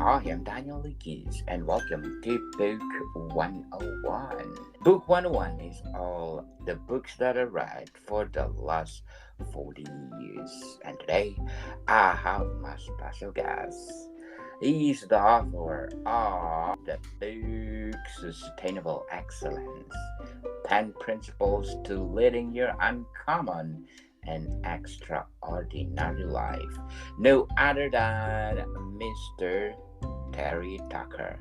Hi, I'm Daniel Lucas, and welcome to Book 101. Book 101 is all the books that I read for the last 40 years. And today, I have my special guest. He's the author of the book Sustainable Excellence 10 Principles to Leading Your Uncommon and Extraordinary Life. No other than Mr. Terry Tucker.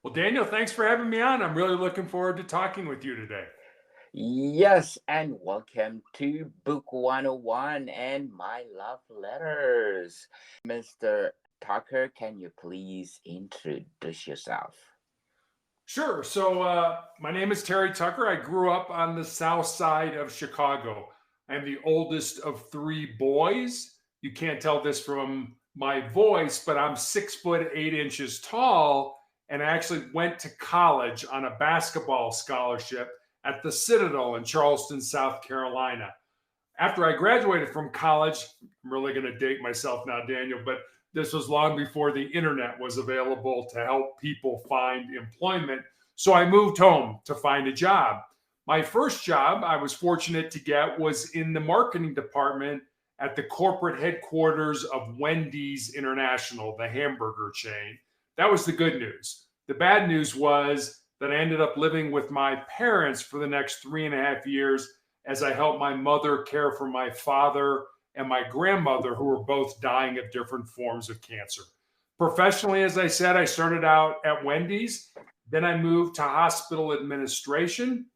Well, Daniel, thanks for having me on. I'm really looking forward to talking with you today. Yes, and welcome to Book 101 and My Love Letters. Mr. Tucker, can you please introduce yourself? Sure. My name is Terry Tucker. I grew up on the south side of Chicago. I'm the oldest of three boys. You can't tell this from my voice, but I'm 6'8" tall, and I actually went to college on a basketball scholarship at the Citadel in Charleston, South Carolina. After I graduated from college, I'm really going to date myself now, Daniel, but this was long before the internet was available to help people find employment. So I moved home to find a job. My first job I was fortunate to get was in the marketing department at the corporate headquarters of Wendy's International, the hamburger chain. That was the good news. The bad news was that I ended up living with my parents for the next 3.5 years as I helped my mother care for my father and my grandmother, who were both dying of different forms of cancer. Professionally, as I said, I started out at Wendy's. Then I moved to hospital administration.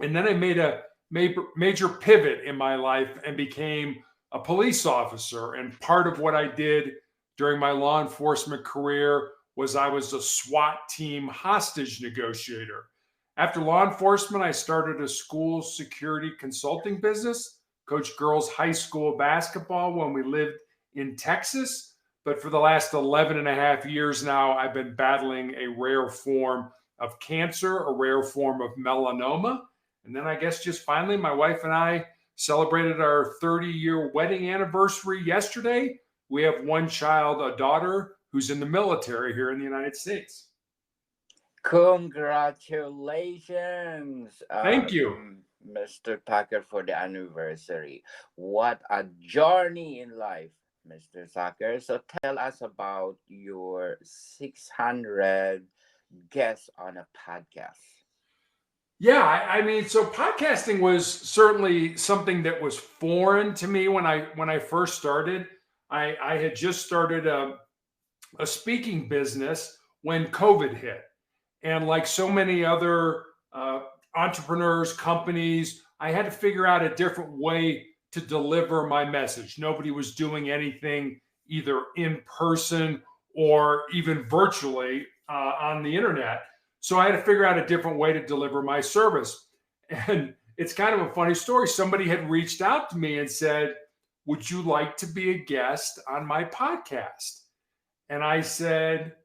And then I made a major pivot in my life and became a police officer. And part of what I did during my law enforcement career was I was a SWAT team hostage negotiator. After law enforcement, I started a school security consulting business, coached girls high school basketball when we lived in Texas. But for the last 11 and a half years now, I've been battling a rare form of cancer, a rare form of melanoma. And then I guess just finally, my wife and I celebrated our 30-year wedding anniversary yesterday. We have one child, a daughter, who's in the military here in the United States. Congratulations, Thank you. Mr. Tucker, for the anniversary. What a journey in life, Mr. Tucker. So tell us about your 600 guests on a podcast. Yeah, so podcasting was certainly something that was foreign to me when I first started. I had just started a speaking business when COVID hit. And like so many other entrepreneurs, companies, I had to figure out a different way to deliver my message. Nobody was doing anything either in person or even virtually on the internet. So I had to figure out a different way to deliver my service. And it's kind of a funny story. Somebody had reached out to me and said, "Would you like to be a guest on my podcast?" And I said,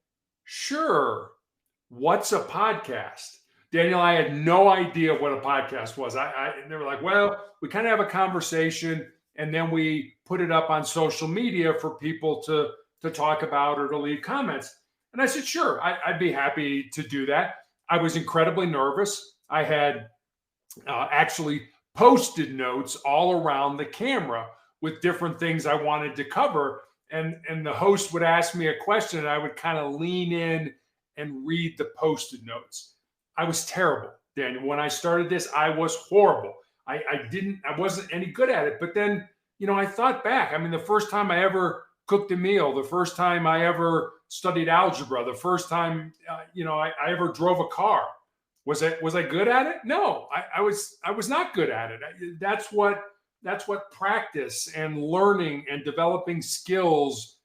"Sure. What's a podcast?" Daniel, I had no idea what a podcast was. They were like, "Well, we kind of have a conversation and then we put it up on social media for people to talk about or to leave comments." And I said, "Sure, I'd be happy to do that." I was incredibly nervous. I had actually posted notes all around the camera with different things I wanted to cover. And the host would ask me a question and I would kind of lean in and read the posted notes. I was terrible, Daniel. When I started this, I was horrible. I wasn't any good at it. But then, I thought back. I mean, the first time I ever cooked a meal, the first time I ever studied algebra, the first time, I ever drove a car. Was I good at it? No, I was not good at it. That's what practice and learning and developing skills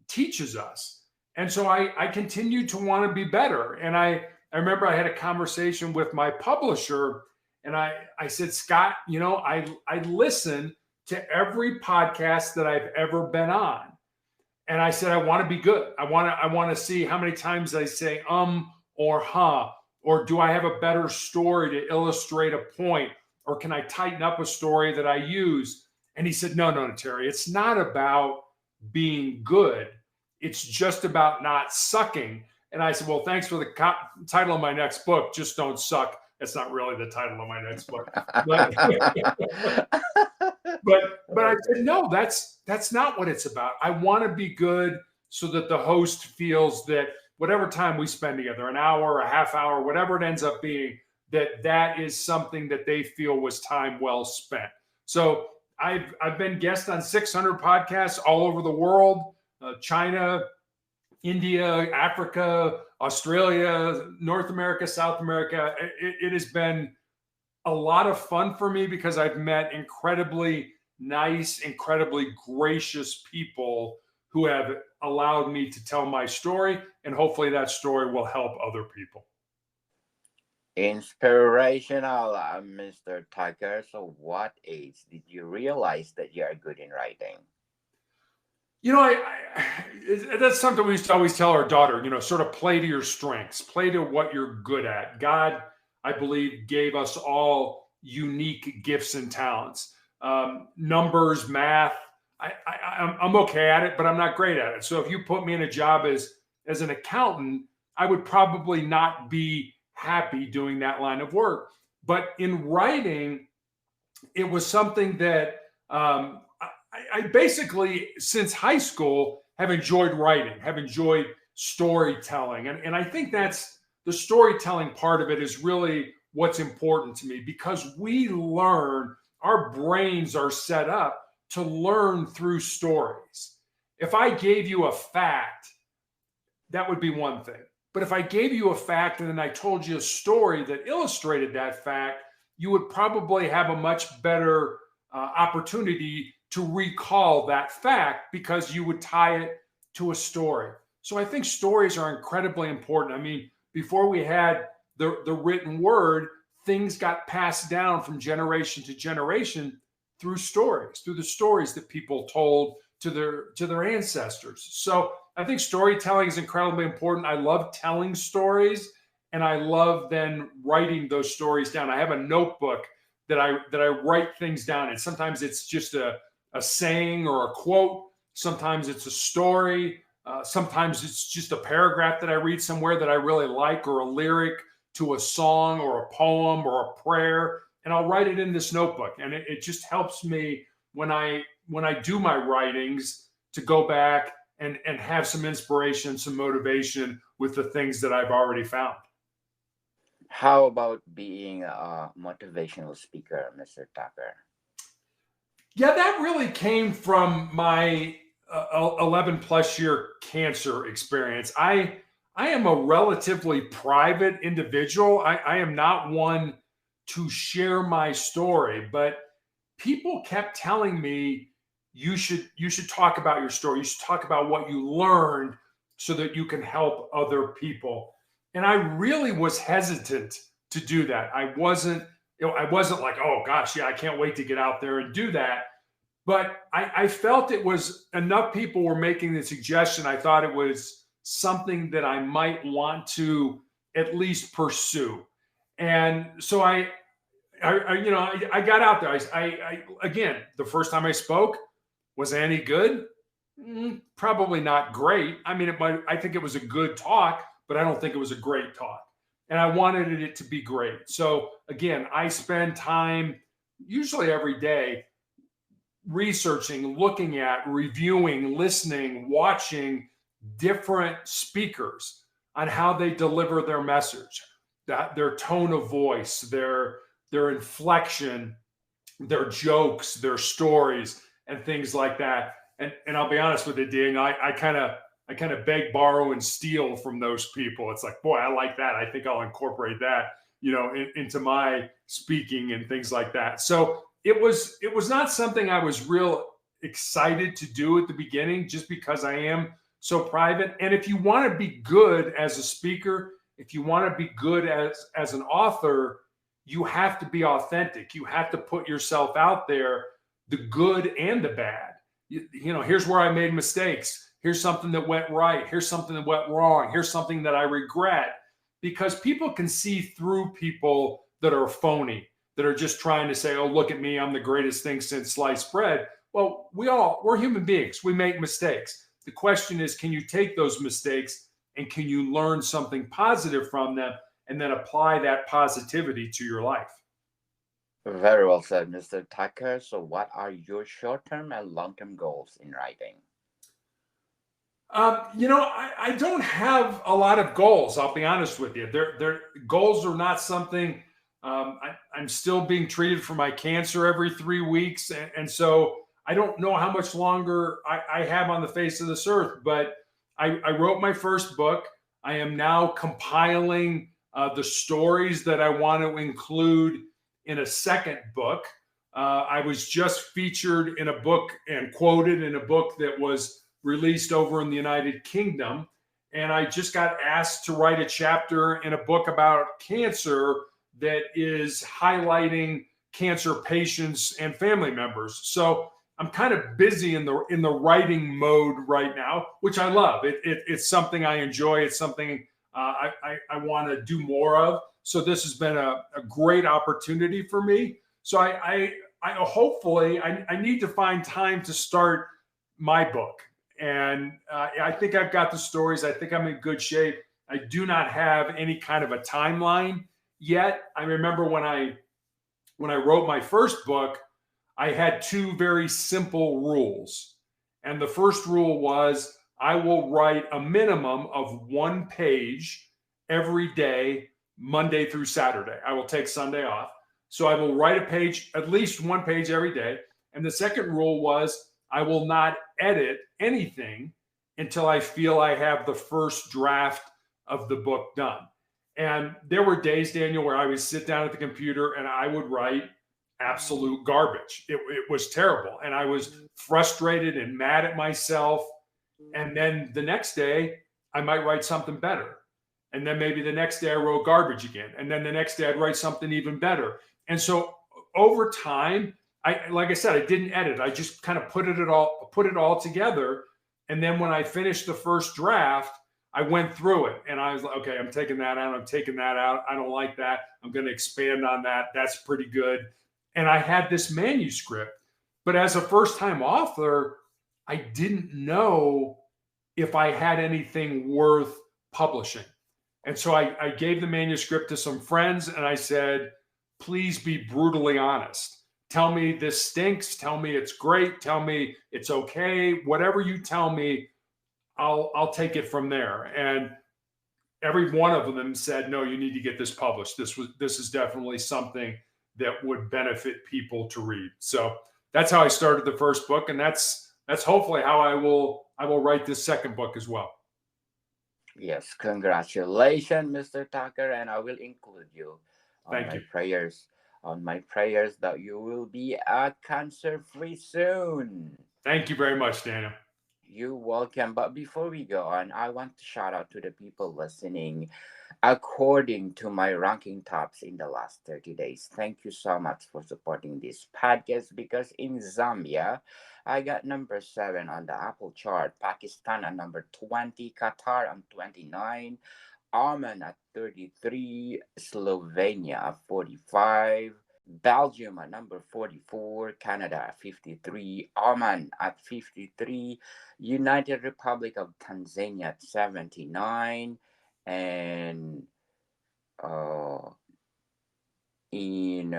teaches us. And so I continued to want to be better. And I remember I had a conversation with my publisher and I said, "Scott, I listen to every podcast that I've ever been on." And I said, "I want to be good. I want to see how many times I say or huh, Or do I have a better story to illustrate a point? Or can I tighten up a story that I use? And he said, no, Terry, it's not about being good. It's just about not sucking. And I said, well, thanks for the title of my next book, Just Don't Suck. That's not really the title of my next book. But, but I said, no, that's not what it's about. I want to be good so that the host feels that whatever time we spend together, an hour, a half hour, whatever it ends up being, that is something that they feel was time well spent. So I've been guest on 600 podcasts all over the world, China, India, Africa, Australia, North America, South America. It has been a lot of fun for me because I've met incredibly nice, incredibly gracious people who have allowed me to tell my story, and hopefully that story will help other people. Inspirational, Mr. Tucker. So what age did you realize that you are good in writing? You know, that's something we used to always tell our daughter, you know, sort of play to your strengths, play to what you're good at. God, I believe, gave us all unique gifts and talents. Numbers, math, I'm okay at it, but I'm not great at it. So if you put me in a job as an accountant, I would probably not be happy doing that line of work. But in writing, it was something that I basically, since high school, have enjoyed writing, have enjoyed storytelling. And I think that's the storytelling part of it is really what's important to me, because we learn, our brains are set up to learn through stories. If I gave you a fact, that would be one thing. But if I gave you a fact and then I told you a story that illustrated that fact, you would probably have a much better opportunity to recall that fact because you would tie it to a story. So I think stories are incredibly important. I mean, before we had the written word, things got passed down from generation to generation through stories, through the stories that people told to their ancestors. So I think storytelling is incredibly important. I love telling stories, and I love then writing those stories down. I have a notebook that I write things down, and sometimes it's just a saying or a quote. Sometimes it's a story. Sometimes it's just a paragraph that I read somewhere that I really like, or a lyric to a song or a poem or a prayer, and I'll write it in this notebook. And it just helps me when I do my writings to go back and have some inspiration, some motivation with the things that I've already found. How about being a motivational speaker, Mr. Tucker? Yeah, that really came from my 11 plus year cancer experience. I am a relatively private individual. I am not one to share my story, but people kept telling me, you should talk about your story. You should talk about what you learned so that you can help other people. And I really was hesitant to do that. I wasn't like, oh gosh, yeah, I can't wait to get out there and do that. But I felt it was enough people were making the suggestion. I thought it was something that I might want to at least pursue. And so I got out there. I again, the first time I spoke, was any good? Probably not great. I mean, I think it was a good talk, but I don't think it was a great talk. And I wanted it to be great. So again, I spend time usually every day researching, looking at, reviewing, listening, watching different speakers on how they deliver their message, their tone of voice, their inflection, their jokes, their stories, and things like that. And I'll be honest with you, Dean, I kind of beg, borrow, and steal from those people. It's like, boy, I like that. I think I'll incorporate that, into my speaking and things like that. So it was not something I was real excited to do at the beginning, just because I am so private. And if you want to be good as a speaker, if you want to be good as an author, you have to be authentic. You have to put yourself out there, the good and the bad. Here's where I made mistakes. Here's something that went right. Here's something that went wrong. Here's something that I regret. because people can see through people that are phony, that are just trying to say, oh, look at me, I'm the greatest thing since sliced bread. Well, we're human beings. We make mistakes. The question is, can you take those mistakes and can you learn something positive from them and then apply that positivity to your life? Very well said, Mr. Tucker. So, what are your short term and long term goals in writing? I don't have a lot of goals. I'll be honest with you. Their goals are not something. I'm still being treated for my cancer every 3 weeks, and so I don't know how much longer I have on the face of this earth. But I wrote my first book. I am now compiling the stories that I want to include in a second book. I was just featured in a book and quoted in a book that was released over in the United Kingdom. And I just got asked to write a chapter in a book about cancer that is highlighting cancer patients and family members. So I'm kind of busy in the writing mode right now, which I love. It's something I enjoy. It's something I want to do more of. So this has been a great opportunity for me. So I hopefully I need to find time to start my book. And I think I've got the stories. I think I'm in good shape. I do not have any kind of a timeline yet. I remember when I wrote my first book, I had two very simple rules. And the first rule was I will write a minimum of 1 page every day, Monday through Saturday. I will take Sunday off. So I will write a page, at least 1 page every day. And the second rule was I will not edit anything until I feel I have the first draft of the book done. And there were days, Daniel, where I would sit down at the computer and I would write absolute garbage. It was terrible. And I was frustrated and mad at myself. And then the next day, I might write something better. And then maybe the next day I wrote garbage again. And then the next day I'd write something even better. And so over time, like I said, I didn't edit. I just kind of put it all together. And then when I finished the first draft, I went through it and I was like, okay, I'm taking that out. I'm taking that out. I don't like that. I'm going to expand on that. That's pretty good. And I had this manuscript, but as a first time author, I didn't know if I had anything worth publishing. And so I gave the manuscript to some friends and I said, please be brutally honest. Tell me this stinks. Tell me it's great. Tell me it's okay. Whatever you tell me, I'll take it from there. And every one of them said, no, you need to get this published. This is definitely something that would benefit people to read. So that's how I started the first book, and that's hopefully how I will write this second book as well. Yes, congratulations, Mr. Tucker, and I will include you on Thank my you. prayers. On my prayers that you will be cancer free soon. Thank you very much, Daniel. You're welcome. But before we go on, I want to shout out to the people listening. According to my ranking tops in the last 30 days, thank you so much for supporting this podcast because in Zambia, I got number 7 on the Apple chart, Pakistan at number 20, Qatar on 29, Oman at 33, Slovenia at 45, Belgium at number 44, Canada at 53, Oman at 53, United Republic of Tanzania at 79, and uh, in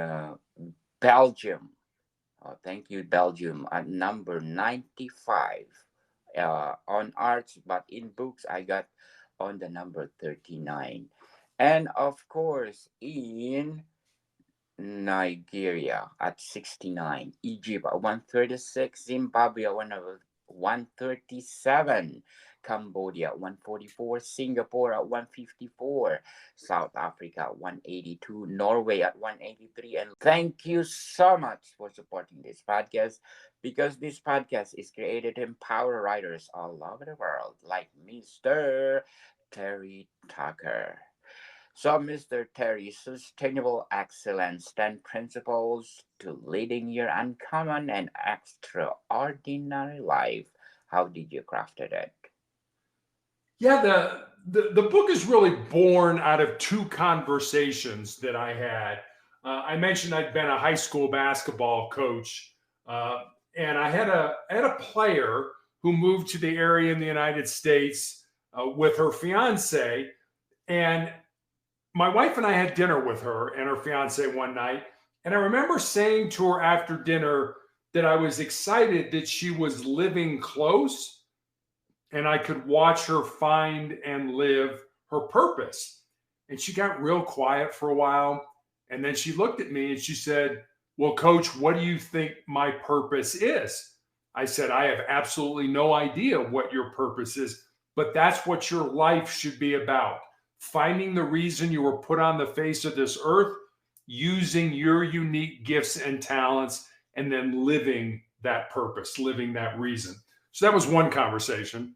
Belgium, thank you, Belgium, at number 95 on arts, but in books, I got on the number 39. And of course, in Nigeria at 69, Egypt at 136, Zimbabwe at 137, Cambodia at 144, Singapore at 154, South Africa at 182, Norway at 183. And thank you so much for supporting this podcast because this podcast is created to empower writers all over the world like Mr. Terry Tucker. So, Mr. Terry, sustainable excellence 10 principles to leading your uncommon and extraordinary life. How did you craft it? Yeah, the book is really born out of two conversations that I had. I mentioned I'd been a high school basketball coach, uh, and I had a player who moved to the area in the United States with her fiance, and my wife and I had dinner with her and her fiance one night, and I remember saying to her after dinner that I was excited that she was living close and I could watch her find and live her purpose. And she got real quiet for a while. And then she looked at me and she said, "Well, coach, what do you think my purpose is?" I said, "I have absolutely no idea what your purpose is, but that's what your life should be about. Finding the reason you were put on the face of this earth, using your unique gifts and talents, and then living that purpose, living that reason." So that was one conversation.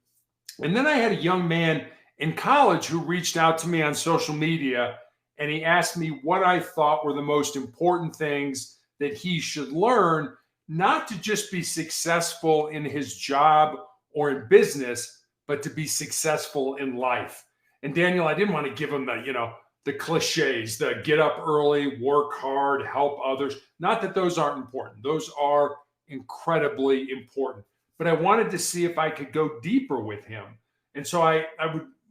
And then I had a young man in college who reached out to me on social media and he asked me what I thought were the most important things that he should learn, not to just be successful in his job or in business, but to be successful in life. And Daniel, I didn't want to give him the cliches, the get up early, work hard, help others. Not that those aren't important. Those are incredibly important. But I wanted to see if I could go deeper with him. And so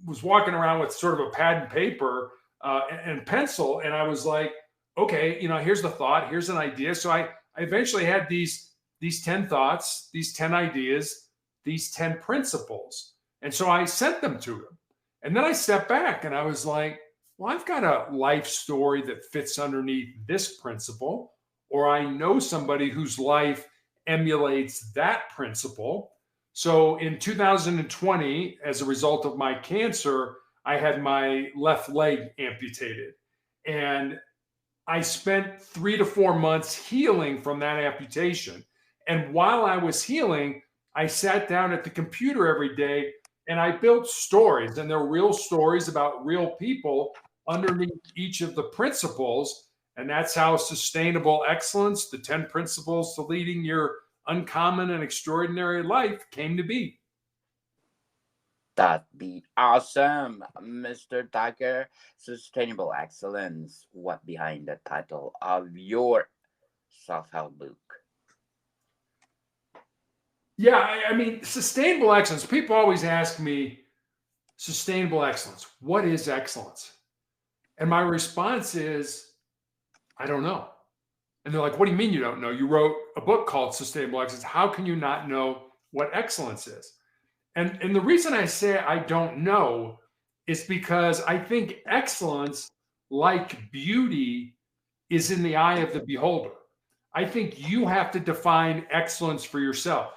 was walking around with sort of a pad and paper and pencil. And I was like, okay, here's the thought, here's an idea. So I eventually had these 10 thoughts, these 10 ideas, these 10 principles. And so I sent them to him. And then I stepped back and I was like, well, I've got a life story that fits underneath this principle, or I know somebody whose life emulates that principle. So in 2020, as a result of my cancer, I had my left leg amputated. And I spent 3 to 4 months healing from that amputation. And while I was healing, I sat down at the computer every day and I built stories, and they're real stories about real people underneath each of the principles. And that's how sustainable excellence, the 10 principles to leading your uncommon and extraordinary life, came to be. That'd be awesome, Mr. Tucker. Sustainable excellence. What behind the title of your self-help book? Yeah, I mean, sustainable excellence. People always ask me, sustainable excellence, what is excellence? And my response is, I don't know. And they're like, what do you mean you don't know? You wrote a book called Sustainable Excellence. How can you not know what excellence is? And the reason I say I don't know is because I think excellence, like beauty, is in the eye of the beholder. I think you have to define excellence for yourself.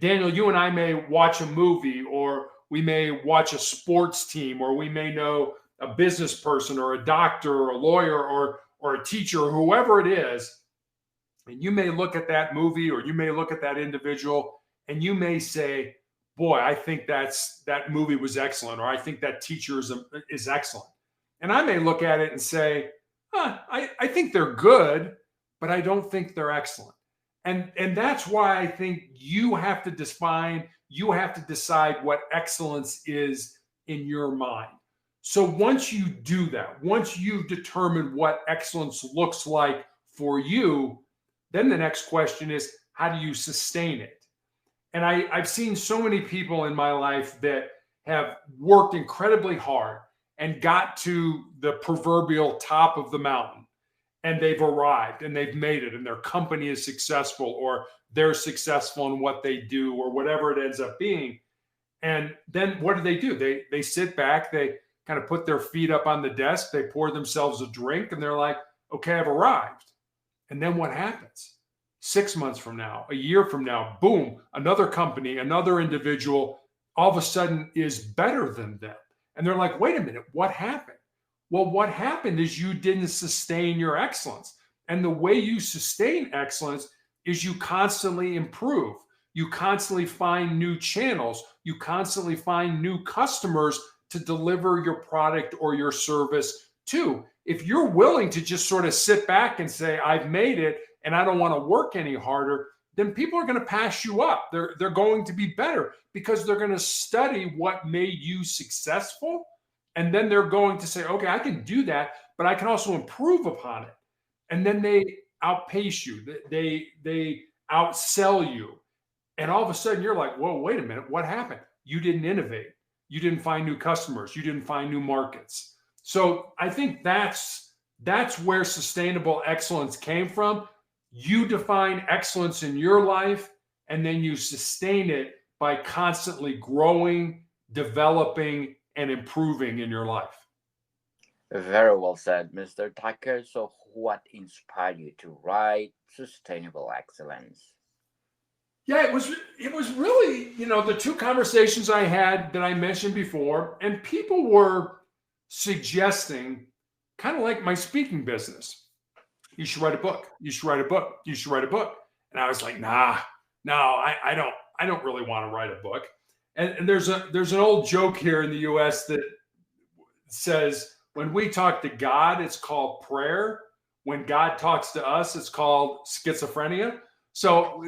Daniel, you and I may watch a movie, or we may watch a sports team, or we may know a business person or a doctor or a lawyer or a teacher or whoever it is. And you may look at that movie or you may look at that individual and you may say, boy, I think that movie was excellent, or I think that teacher is excellent. And I may look at it and say, I think they're good, but I don't think they're excellent. And that's why I think you have to decide what excellence is in your mind. So once you do that, once you've determined what excellence looks like for you, then the next question is, how do you sustain it? And I've seen so many people in my life that have worked incredibly hard and got to the proverbial top of the mountain, and they've arrived and they've made it, and their company is successful, or they're successful in what they do, or whatever it ends up being. And then what do? They sit back, they kind of put their feet up on the desk, they pour themselves a drink, and they're like, okay, I've arrived. And then what happens? 6 months from now, a year from now, boom, another company, another individual all of a sudden is better than them. And they're like, wait a minute, what happened? Well, what happened is you didn't sustain your excellence. And the way you sustain excellence is you constantly improve. You constantly find new channels. You constantly find new customers to deliver your product or your service to. If you're willing to just sort of sit back and say, I've made it and I don't want to work any harder, then people are going to pass you up. They're going to be better because they're going to study what made you successful. And then they're going to say, okay, I can do that, but I can also improve upon it. And then they outpace you. They outsell you. And all of a sudden you're like, whoa, wait a minute, what happened? You didn't innovate. You didn't find new customers. You didn't find new markets. So I think that's where sustainable excellence came from. You define excellence in your life, and then you sustain it by constantly growing, developing, and improving in your life. Very well said, Mr. Tucker. So, what inspired you to write Sustainable Excellence? Yeah, it was really, the two conversations I had that I mentioned before, and people were suggesting, kind of like my speaking business, you should write a book. You should write a book. You should write a book. And I was like, nah, no, I don't really want to write a book. And there's an old joke here in the US that says when we talk to God, it's called prayer. When God talks to us, it's called schizophrenia. So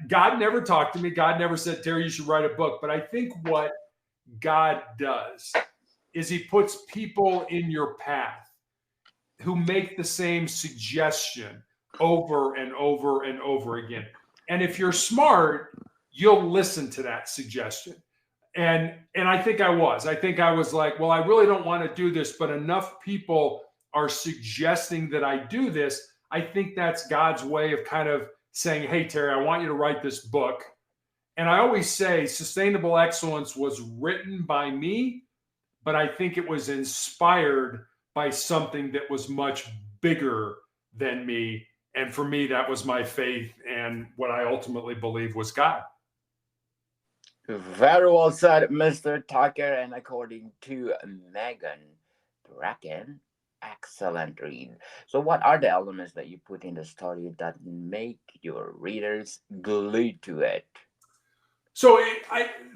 God never talked to me. God never said, Terry, you should write a book. But I think what God does is he puts people in your path who make the same suggestion over and over and over again. And if you're smart, you'll listen to that suggestion. And I think I was. I think I was like, well, I really don't want to do this, but enough people are suggesting that I do this. I think that's God's way of kind of saying, hey, Terry, I want you to write this book. And I always say Sustainable Excellence was written by me, but I think it was inspired by something that was much bigger than me. And for me, that was my faith and what I ultimately believe was God. Very well said, Mr. Tucker. And according to Megan Bracken, excellent read. So, what are the elements that you put in the story that make your readers glued to it? So,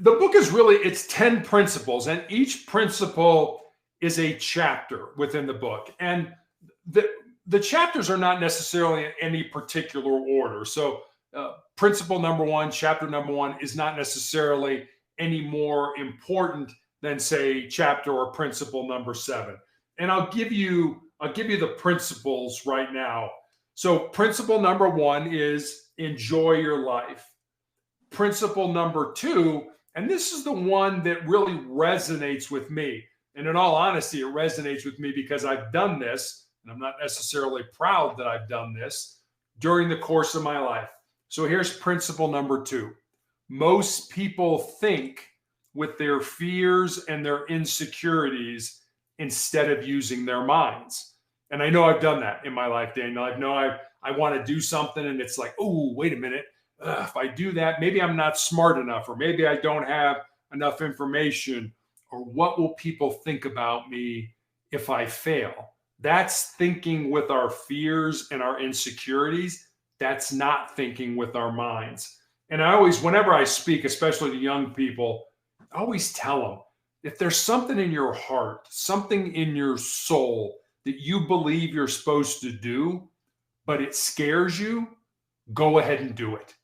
the book is really, it's 10 principles, and each principle is a chapter within the book. And the chapters are not necessarily in any particular order. So, principle number one, chapter number one is not necessarily any more important than, say, chapter or principle number 7. And I'll give you the principles right now. So principle number 1 is enjoy your life. Principle number 2, and this is the one that really resonates with me. And in all honesty, it resonates with me because I've done this, and I'm not necessarily proud that I've done this during the course of my life. So here's principle number 2. Most people think with their fears and their insecurities instead of using their minds. And I know I've done that in my life, Daniel. I know I want to do something and it's like, oh, wait a minute. If I do that, maybe I'm not smart enough, or maybe I don't have enough information, or what will people think about me if I fail? That's thinking with our fears and our insecurities. That's not thinking with our minds. And I always, whenever I speak, especially to young people, I always tell them, if there's something in your heart, something in your soul that you believe you're supposed to do, but it scares you, go ahead and do it.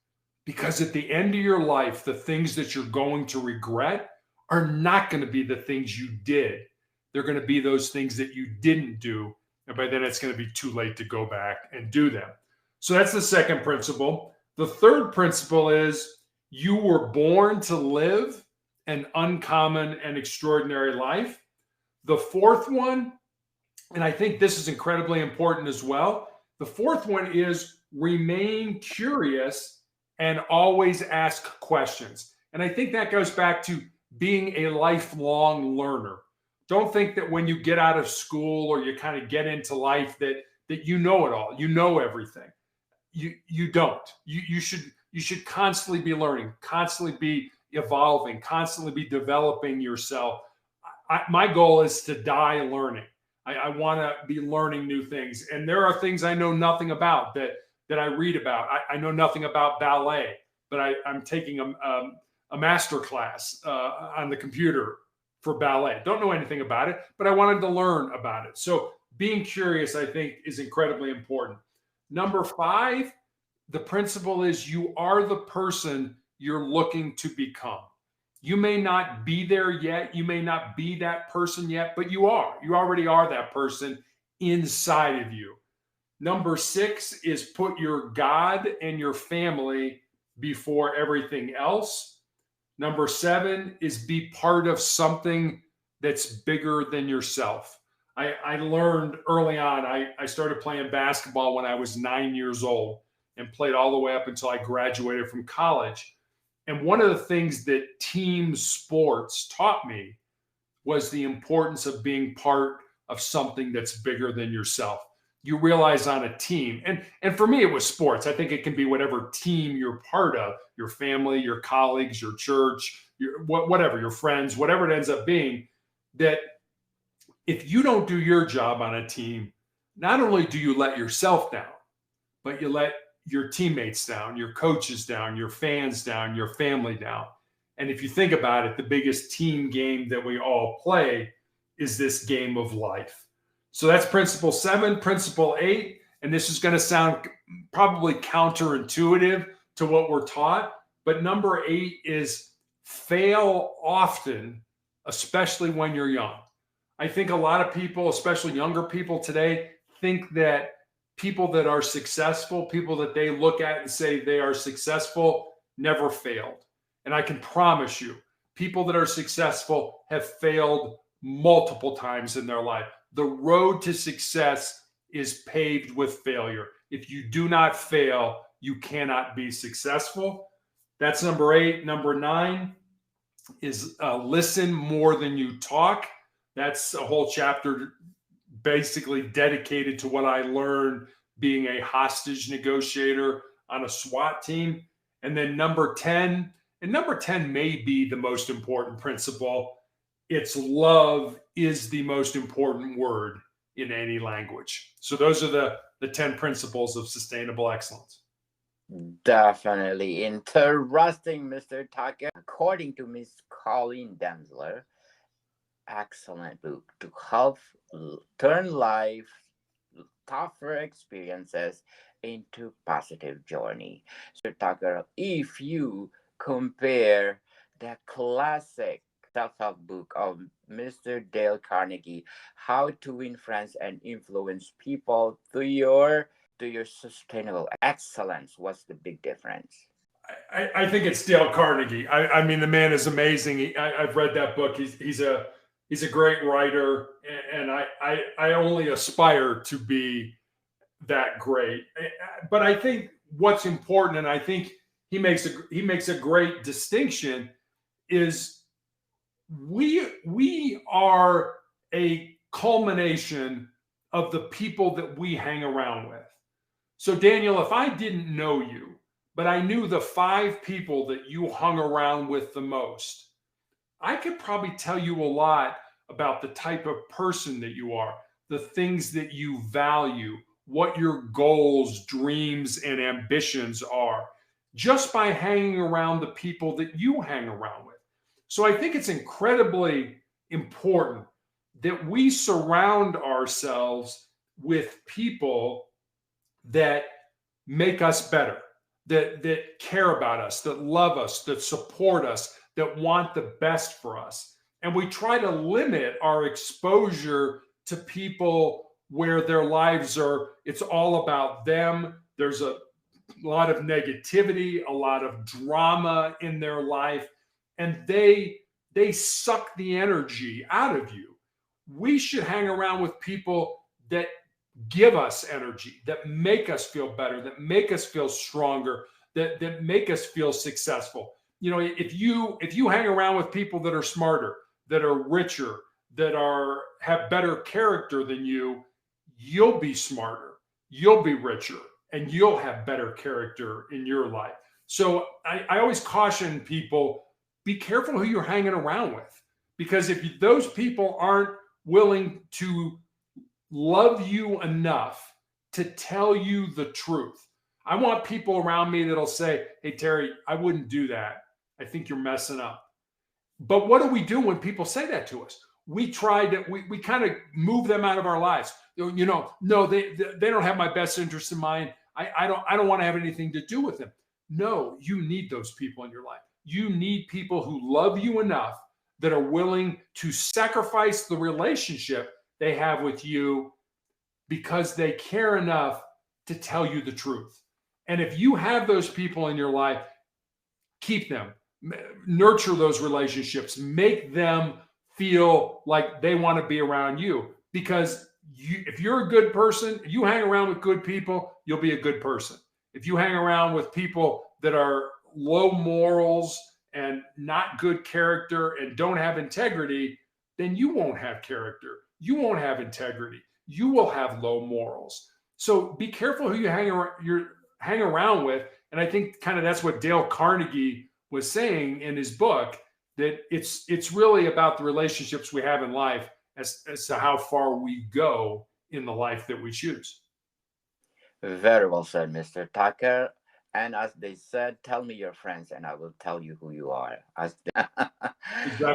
Because at the end of your life, the things that you're going to regret are not going to be the things you did. They're going to be those things that you didn't do. And by then it's going to be too late to go back and do them. So that's the second principle. The third principle is you were born to live an uncommon and extraordinary life. The fourth one, and I think this is incredibly important as well, the fourth one is remain curious and always ask questions. And I think that goes back to being a lifelong learner. Don't think that when you get out of school or you kind of get into life that you know it all, you know everything. You don't. You should constantly be learning, constantly be evolving, constantly be developing yourself. My goal is to die learning. I want to be learning new things. And there are things I know nothing about that I read about. I know nothing about ballet, but I'm taking a master class on the computer for ballet. Don't know anything about it, but I wanted to learn about it. So being curious, I think, is incredibly important. Number 5, the principle is you are the person you're looking to become. You may not be there yet. You may not be that person yet, but you are. You already are that person inside of you. Number 6 is put your God and your family before everything else. Number 7 is be part of something that's bigger than yourself. I learned early on, I started playing basketball when I was 9 years old and played all the way up until I graduated from college. And one of the things that team sports taught me was the importance of being part of something that's bigger than yourself. You realize on a team, and for me, it was sports. I think it can be whatever team you're part of, your family, your colleagues, your church, whatever, your friends, whatever it ends up being, that if you don't do your job on a team, not only do you let yourself down, but you let your teammates down, your coaches down, your fans down, your family down. And if you think about it, the biggest team game that we all play is this game of life. So that's principle 7. Principle 8, and this is going to sound probably counterintuitive to what we're taught, but number 8 is fail often, especially when you're young. I think a lot of people, especially younger people today, think that people that are successful, people that they look at and say they are successful, never failed. And I can promise you, people that are successful have failed multiple times in their life. The road to success is paved with failure. If you do not fail, you cannot be successful. That's number 8. Number 9 is listen more than you talk. That's a whole chapter basically dedicated to what I learned being a hostage negotiator on a SWAT team. And then number 10, and number 10 may be the most important principle. It's love is the most important word in any language. So those are the 10 principles of sustainable excellence. Definitely interesting, Mr. Tucker. According to Miss Colleen Densler, excellent book to help turn life tougher experiences into positive journey. So Tucker, if you compare the classic self-help book of Mr. Dale Carnegie, How to Win Friends and Influence People, to your sustainable excellence, what's the big difference? I think it's Dale Carnegie. I mean, the man is amazing. I've read that book. He's a great writer, and I only aspire to be that great. But I think what's important, and I think he makes a great distinction, is we are a culmination of the people that we hang around with. So Daniel, if I didn't know you, but I knew the 5 people that you hung around with the most, I could probably tell you a lot about the type of person that you are, the things that you value, what your goals, dreams, and ambitions are, just by hanging around the people that you hang around with. So I think it's incredibly important that we surround ourselves with people that make us better, that care about us, that love us, that support us, that want the best for us. And we try to limit our exposure to people where their lives it's all about them. There's a lot of negativity, a lot of drama in their life, and they suck the energy out of you. We should hang around with people that give us energy, that make us feel better, that make us feel stronger, that make us feel successful. You know, if you hang around with people that are smarter, that are richer, that have better character than you, you'll be smarter, you'll be richer, and you'll have better character in your life. So I always caution people, be careful who you're hanging around with, because if those people aren't willing to love you enough to tell you the truth. I want people around me that'll say, hey, Terry, I wouldn't do that. I think you're messing up. But what do we do when people say that to us? We kind of move them out of our lives. You know, no, they don't have my best interest in mind. I don't want to have anything to do with them. No, you need those people in your life. you need people who love you enough that are willing to sacrifice the relationship they have with you because they care enough to tell you the truth. And if you have those people in your life, keep them, nurture those relationships, make them feel like they want to be around you. Because if you're a good person, you hang around with good people, you'll be a good person. If you hang around with people that are low morals and not good character and don't have integrity, then you won't have character. You won't have integrity. You will have low morals. So be careful who you hang around with. And I think kind of that's what Dale Carnegie was saying in his book, that it's really about the relationships we have in life as to how far we go in the life that we choose. Very well said, Mr. Tucker. And as they said, tell me your friends, and I will tell you who you are. Exactly.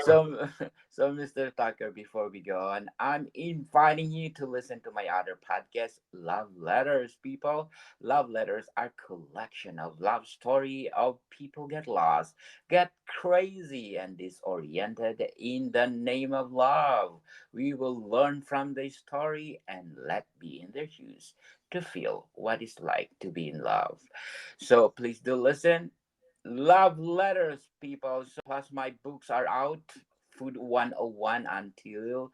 So, Mr. Tucker, before we go on, I'm inviting you to listen to my other podcast, Love Letters. People, Love Letters are collection of love story of people get lost, get crazy, and disoriented in the name of love. We will learn from the story and let be in their shoes to feel what it's like to be in love. So please do listen. Love letters, people. So plus my books are out. Food 101 until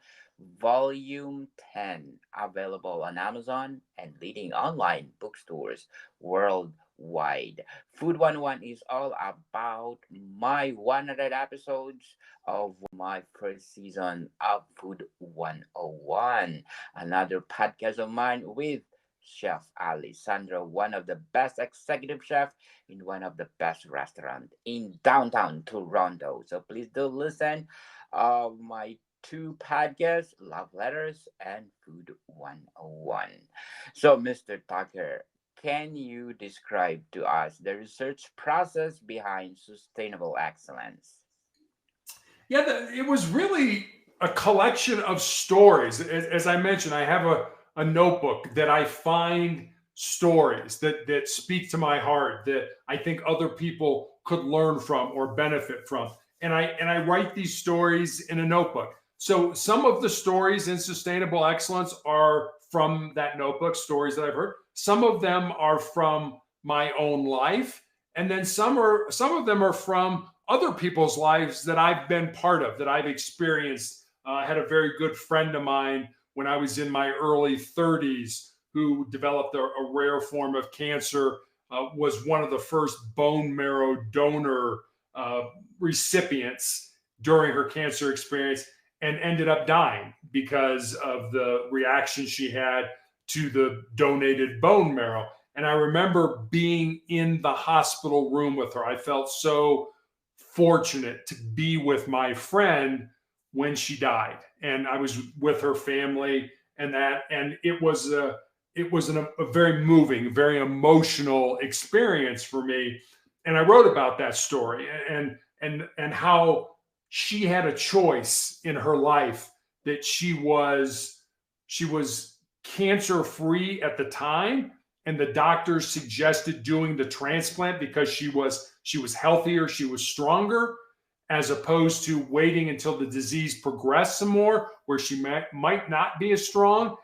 volume 10 available on Amazon and leading online bookstores worldwide. Food 101 is all about my 100 episodes of my first season of Food 101. Another podcast of mine with Chef Alessandro, one of the best executive chef in one of the best restaurant in downtown Toronto. So please do listen of my two podcasts, Love Letters and Food 101. So Mr. Tucker, can you describe to us the research process behind sustainable excellence? Yeah, it was really a collection of stories. As I mentioned, I have a notebook that I find stories that speak to my heart that I think other people could learn from or benefit from. And I write these stories in a notebook. So some of the stories in sustainable excellence are from that notebook, stories that I've heard. Some of them are from my own life, and then some of them are from other people's lives that I've been part of, that I've experienced. I had a very good friend of mine when I was in my early 30s who developed a rare form of cancer, was one of the first bone marrow donor recipients during her cancer experience, and ended up dying because of the reaction she had to the donated bone marrow. And I remember being in the hospital room with her. I felt so fortunate to be with my friend when she died, and I was with her family, and it was a very moving, very emotional experience for me. And I wrote about that story and how she had a choice in her life, that she was cancer free at the time, and the doctors suggested doing the transplant because she was healthier, she was stronger, as opposed to waiting until the disease progressed some more, where she might not be as strong.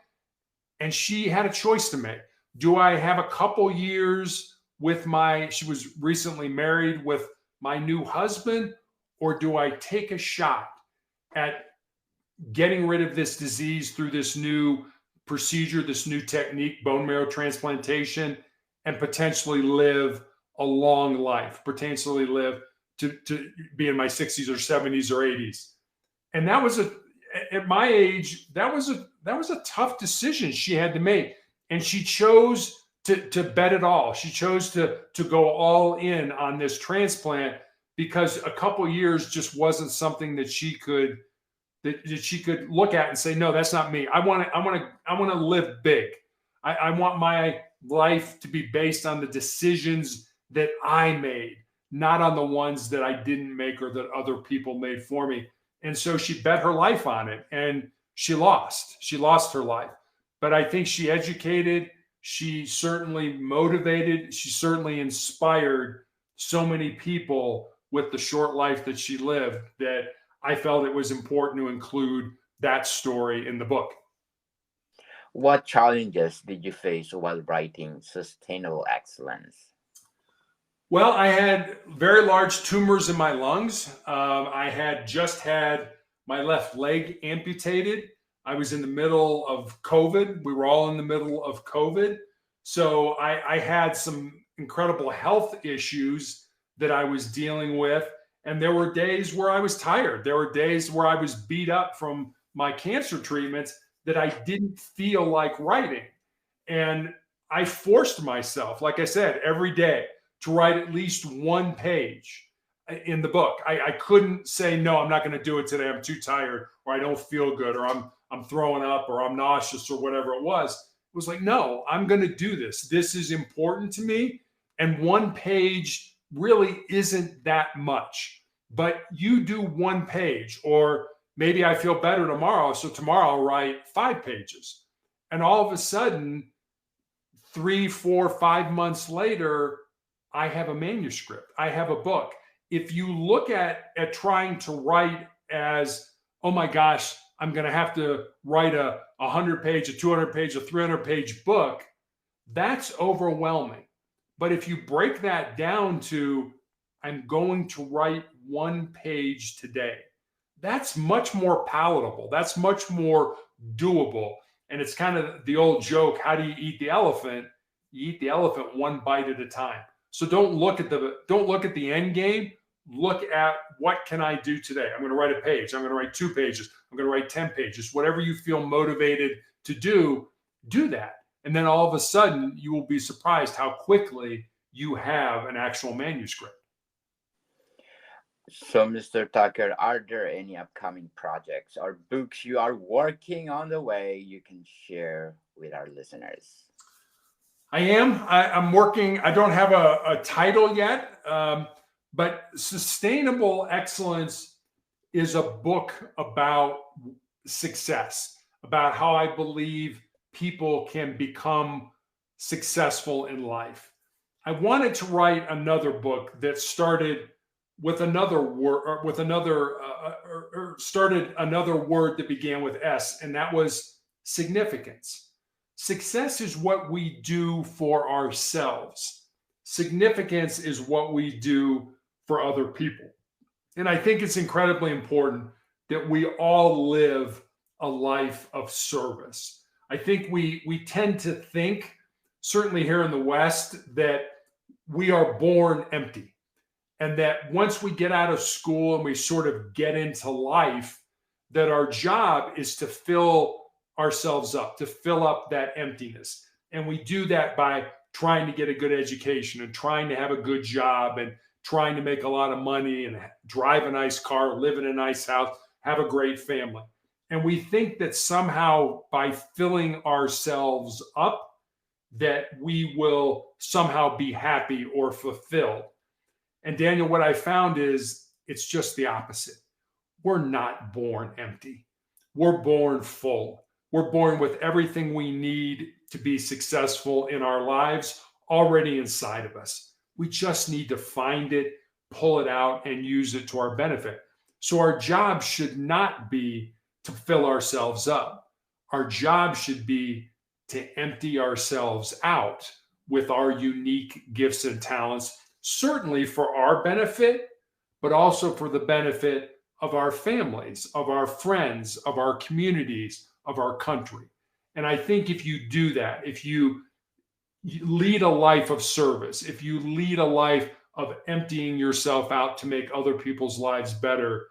And she had a choice to make. Do I have a couple years with she was recently married with my new husband, or do I take a shot at getting rid of this disease through this new procedure, this new technique, bone marrow transplantation, and potentially live a long life, potentially live to be in my 60s or 70s or 80s? And that was at my age, that was a tough decision she had to make. And she chose to bet it all. She chose to go all in on this transplant, because a couple years just wasn't something that she could look at and say, no, that's not me. I want to live big. I want my life to be based on the decisions that I made, not on the ones that I didn't make or that other people made for me. And so she bet her life on it, and she lost her life. But I think she educated, she certainly motivated, she certainly inspired so many people with the short life that she lived that I felt it was important to include that story in the book. What challenges did you face while writing Sustainable Excellence? Well, I had very large tumors in my lungs. I had just had my left leg amputated. I was in the middle of COVID. We were all in the middle of COVID. So I had some incredible health issues that I was dealing with. And there were days where I was tired. There were days where I was beat up from my cancer treatments that I didn't feel like writing. And I forced myself, like I said, every day to write at least one page in the book. I couldn't say, no, I'm not going to do it today. I'm too tired, or I don't feel good, or I'm throwing up, or I'm nauseous, or whatever it was. It was like, no, I'm going to do this. This is important to me. And one page really isn't that much. But you do one page, or maybe I feel better tomorrow. So tomorrow I'll write 5 pages. And all of a sudden, 3, 4, 5 months later, I have a manuscript. I have a book. If you look at trying to write as, oh my gosh, I'm going to have to write a 100-page, a 200-page, a 300-page book, that's overwhelming. But if you break that down to, I'm going to write 1 page today, that's much more palatable. That's much more doable. And it's kind of the old joke, how do you eat the elephant? You eat the elephant one bite at a time. So don't look at the end game. Look at, what can I do today? I'm going to write a page. I'm going to write 2 pages. I'm going to write 10 pages. Whatever you feel motivated to do that. And then all of a sudden, you will be surprised how quickly you have an actual manuscript. So, Mr. Tucker, are there any upcoming projects or books you are working on the way you can share with our listeners? I'm working. I don't have a title yet, but Sustainable Excellence is a book about success, about how I believe people can become successful in life. I wanted to write another book that started with another word, started another word that began with S, and that was significance. Success is what we do for ourselves. Significance is what we do for other people. And I think it's incredibly important that we all live a life of service. I think we tend to think, certainly here in the West, that we are born empty. And that once we get out of school and we sort of get into life, that our job is to fill ourselves up, to fill up that emptiness. And we do that by trying to get a good education and trying to have a good job and trying to make a lot of money and drive a nice car, live in a nice house, have a great family. And we think that somehow by filling ourselves up, that we will somehow be happy or fulfilled. And Daniel, what I found is it's just the opposite. We're not born empty. We're born full. We're born with everything we need to be successful in our lives already inside of us. We just need to find it, pull it out, and use it to our benefit. So our job should not be to fill ourselves up. Our job should be to empty ourselves out with our unique gifts and talents, certainly for our benefit, but also for the benefit of our families, of our friends, of our communities, of our country. And I think if you do that, if you lead a life of service, if you lead a life of emptying yourself out to make other people's lives better,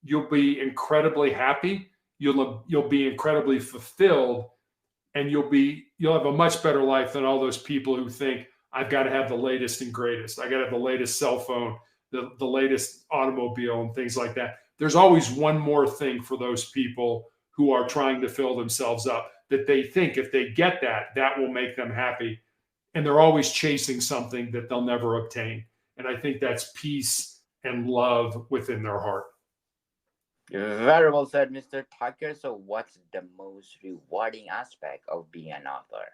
you'll be incredibly happy, you'll be incredibly fulfilled, and you'll have a much better life than all those people who think, I've got to have the latest and greatest. I got to have the latest cell phone, the latest automobile, and things like that. There's always one more thing for those people who are trying to fill themselves up, that they think if they get that, that will make them happy. And they're always chasing something that they'll never obtain. And I think that's peace and love within their heart. Very well said, Mr. Tucker. So, what's the most rewarding aspect of being an author?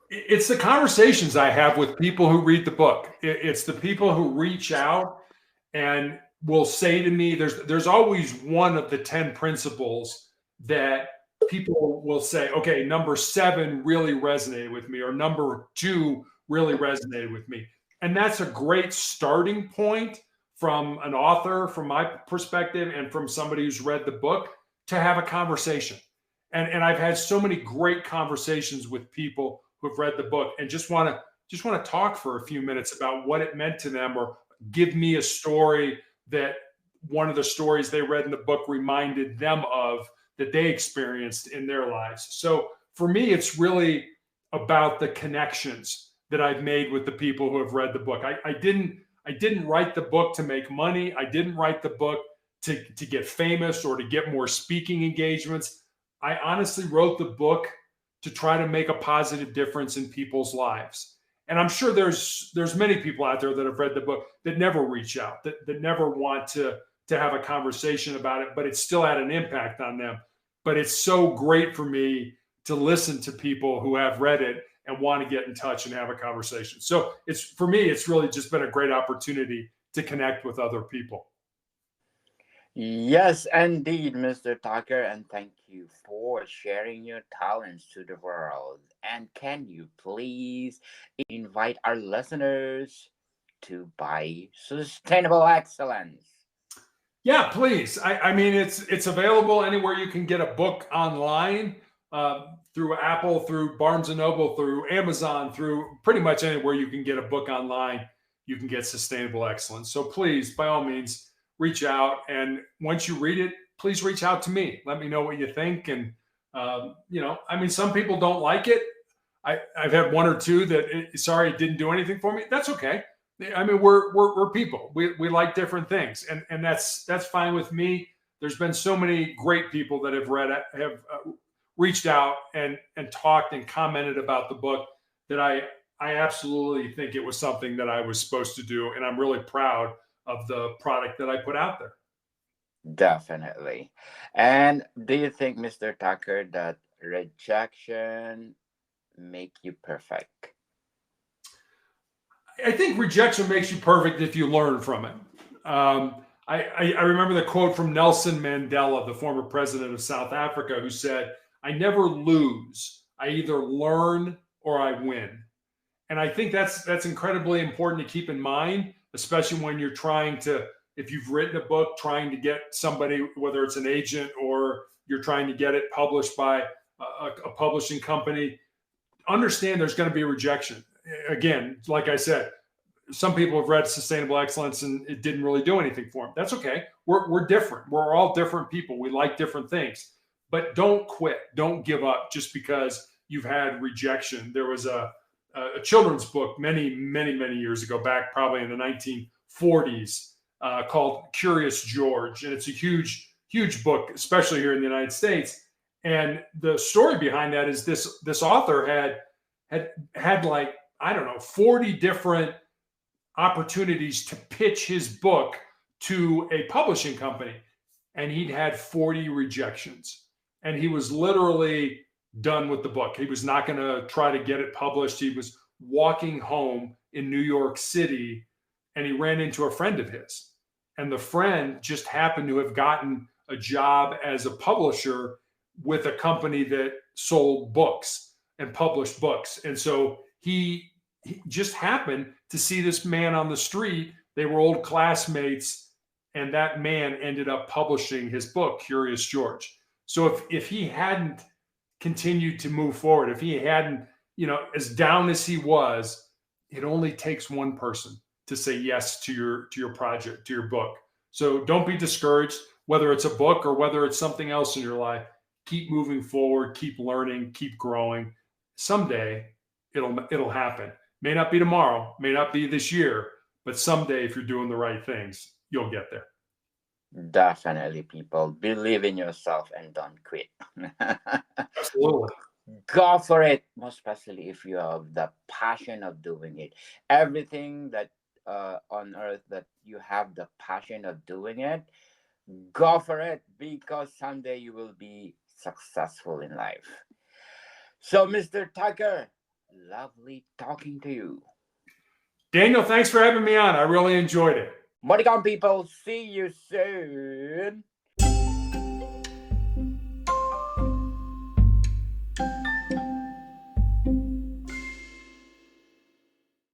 It's the conversations I have with people who read the book. It's the people who reach out and will say to me, there's always one of the 10 principles that people will say, okay, number 7 really resonated with me, or number 2 really resonated with me. And that's a great starting point from an author, from my perspective, and from somebody who's read the book, to have a conversation. And I've had so many great conversations with people who've read the book and just want to talk for a few minutes about what it meant to them, or give me a story that one of the stories they read in the book reminded them of, that they experienced in their lives. So for me, it's really about the connections that I've made with the people who have read the book. I didn't write the book to make money. I didn't write the book to get famous or to get more speaking engagements. I honestly wrote the book to try to make a positive difference in people's lives. And I'm sure there's many people out there that have read the book that never reach out, that never want to have a conversation about it, but it still had an impact on them. But it's so great for me to listen to people who have read it and want to get in touch and have a conversation. So it's, for me, it's really just been a great opportunity to connect with other people. Yes, indeed, Mr. Tucker, and thank you for sharing your talents to the world. And can you please invite our listeners to buy Sustainable Excellence? Yeah, please. I mean, it's available anywhere you can get a book online, through Apple, through Barnes and Noble, through Amazon, through pretty much anywhere you can get a book online. You can get Sustainable Excellence. So please, by all means, reach out. And once you read it, please reach out to me. Let me know what you think. And I mean, some people don't like it. I've had one or two that, sorry, it didn't do anything for me. That's okay. I mean, we're people. We like different things, and that's fine with me. There's been so many great people that have read it, have reached out and talked and commented about the book, that I absolutely think it was something that I was supposed to do, and I'm really proud of the product that I put out there. Definitely. And do you think, Mr. Tucker, that rejection make you perfect? I think rejection makes you perfect if you learn from it. I remember the quote from Nelson Mandela, the former president of South Africa, who said, "I never lose. I either learn or I win." And I think that's incredibly important to keep in mind, especially when you're trying to, if you've written a book, trying to get somebody, whether it's an agent or you're trying to get it published by a publishing company. Understand there's going to be rejection. Again, like I said, some people have read Sustainable Excellence and it didn't really do anything for them. That's okay. We're different. We're all different people. We like different things. But don't quit. Don't give up just because you've had rejection. There was a children's book many years ago, back probably in the 1940s, called Curious George. And it's a huge book, especially here in the United States. And the story behind that is this author had like, I don't know, 40 different opportunities to pitch his book to a publishing company, and he'd had 40 rejections, and he was literally done with the book. He was not going to try to get it published. He was walking home in New York City, and he ran into a friend of his, and the friend just happened to have gotten a job as a publisher with a company that sold books and published books. And so he just happened to see this man on the street. They were old classmates, and that man ended up publishing his book, Curious George. So if he hadn't continued to move forward, if he hadn't, as down as he was, it only takes one person to say yes to your project, to your book. So don't be discouraged, whether it's a book or whether it's something else in your life. Keep moving forward, keep learning, keep growing. Someday it'll happen. May not be tomorrow, may not be this year, but someday, if you're doing the right things, you'll get there. Definitely, people. Believe in yourself and don't quit. Absolutely. Go for it, most especially if you have the passion of doing it. Everything that on earth that you have the passion of doing it, go for it, because someday you will be successful in life. So, Mr. Tucker, lovely talking to you. Daniel, thanks for having me on. I really enjoyed it. Moticon people, see you soon.